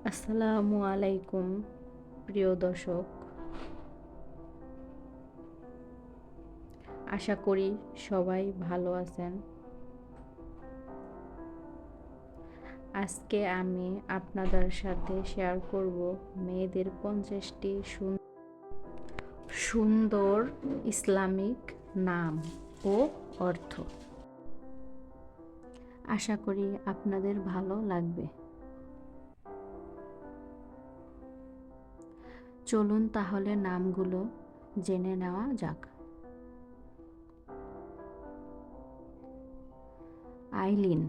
আসসালামু আলাইকুম প্রিয় দর্শক, আশা করি সবাই ভালো আছেন। আজকে আমি আপনাদের সাথে শেয়ার করব মেয়েদের 50টি সুন্দর ইসলামিক নাম ও অর্থ। আশা করি আপনাদের ভালো লাগবে। চলুন তাহলে নামগুলো জেনে নেওয়া যাক। আইলিন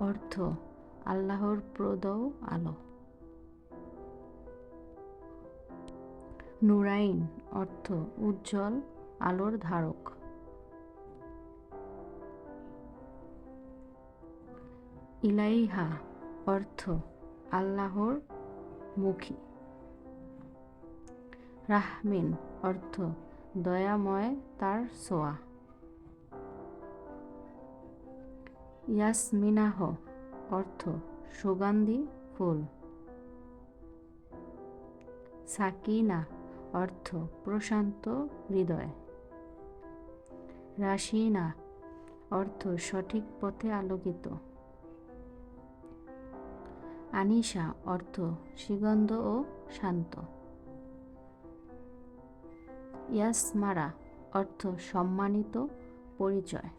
অর্থ আল্লাহর প্রদৌ আলো। নুরাইন অর্থ উজ্জ্বল আলোর ধারক। ইলাইহা অর্থ আল্লাহর মুখী। রাহমিন অর্থ দয়াময় তার ছোঁয়া। ইয়াসমিনাহ অর্থ সুগন্ধি ফুল। সাকিনা অর্থ প্রশান্ত হৃদয়। রাশিনা অর্থ সঠিক পথে আলোকিত। আনিশা অর্থ সুগন্ধ ও শান্ত। ইয়াসমারা অর্থ সম্মানিত পরিচয়।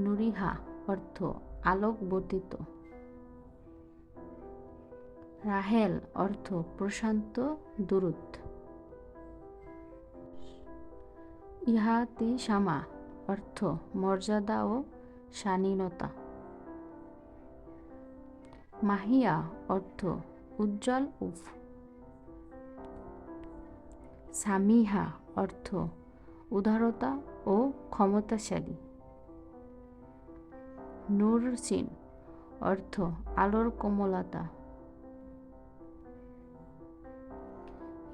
নুরিহা অর্থ আলোকবর্তিত। রাহেল অর্থ প্রশান্ত দূরত্ব। ইহাতিশামা অর্থ মর্যাদা ও শালীনতা। মাহিয়া অর্থ উজ্জ্বল উফ। সামিহা অর্থ উদারতা ও ক্ষমতাশালী। নূরসিন অর্থ আলোর কোমলতা।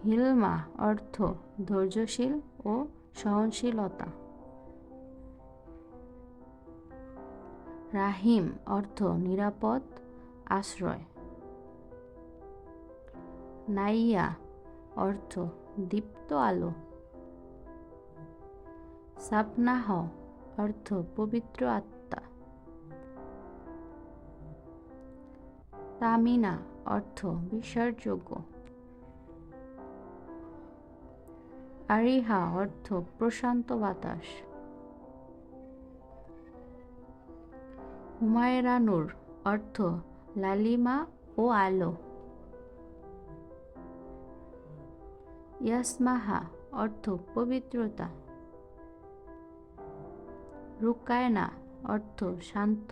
হিলমা অর্থ ধৈর্যশীল ও সহনশীলতা। রাহিম অর্থ নিরাপদ আশ্রয়। নাইয়া অর্থ দীপ্ত আলো। সাপনাহ অর্থ পবিত্র আত্মা। তামিনা অর্থ বিশ্বাসযোগ্য। আরিহা অর্থ প্রশান্ত বাতাস। হুমায়রা নূর অর্থ লালিমা ও আলো। ইয়াসমাহা অর্থ পবিত্রতা। রুকায়না অর্থ শান্ত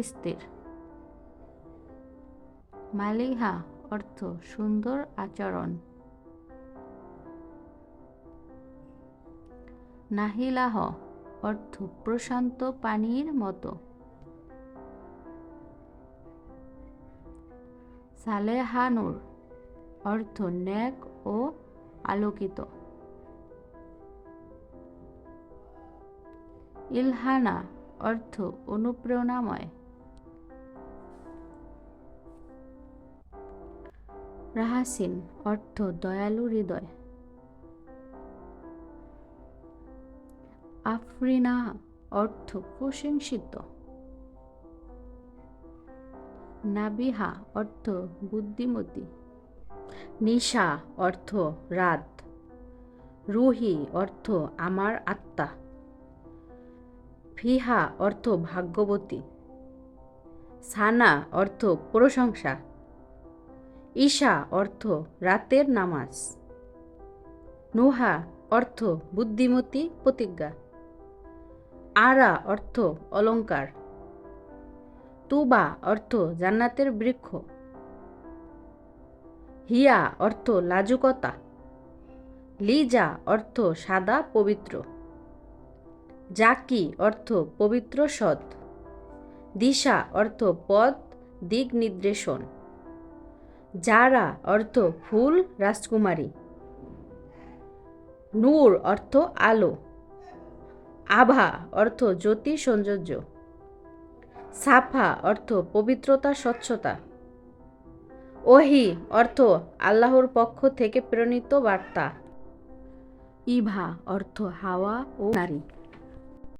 স্থির। মালিহা অর্থ সুন্দর আচরণ। নাহিলাহ অর্থ প্রশান্ত পানির মতো। সালেহানুর অর্থ নেক ও আলোকিত। ইলহানা অর্থ অনুপ্রেরণাময়। রাহাসিন অর্থ দয়ালু হৃদয়। আফরিনা অর্থ প্রশংসিত। নাবিহা অর্থ বুদ্ধিমতী। নিশা অর্থ রাত। রুহি অর্থ আমার আত্মা। ফিহা অর্থ ভাগ্যবতী। সানা অর্থ প্রশংসা। ঈশা অর্থ রাতের নামাজ। নুহা অর্থ বুদ্ধিমতী প্রতিজ্ঞা। আরা অর্থ অলংকার। তুবা অর্থ জান্নাতের বৃক্ষ। হিয়া অর্থ লাজুকতা। লিজা অর্থ সাদা পবিত্র। জাকি অর্থ পবিত্র সৎ। দিশা অর্থ পথ দিক নির্দেশন। জারা অর্থ ফুল রাজকুমারী। নূর অর্থ আলো। আভা অর্থ জ্যোতি সৌন্দর্য। সাফা অর্থ পবিত্রতা, স্বচ্ছতা। ওহি অর্থ আল্লাহর পক্ষ থেকে প্রেরিত বার্তা। ইভা অর্থ হাওয়া ও নারী।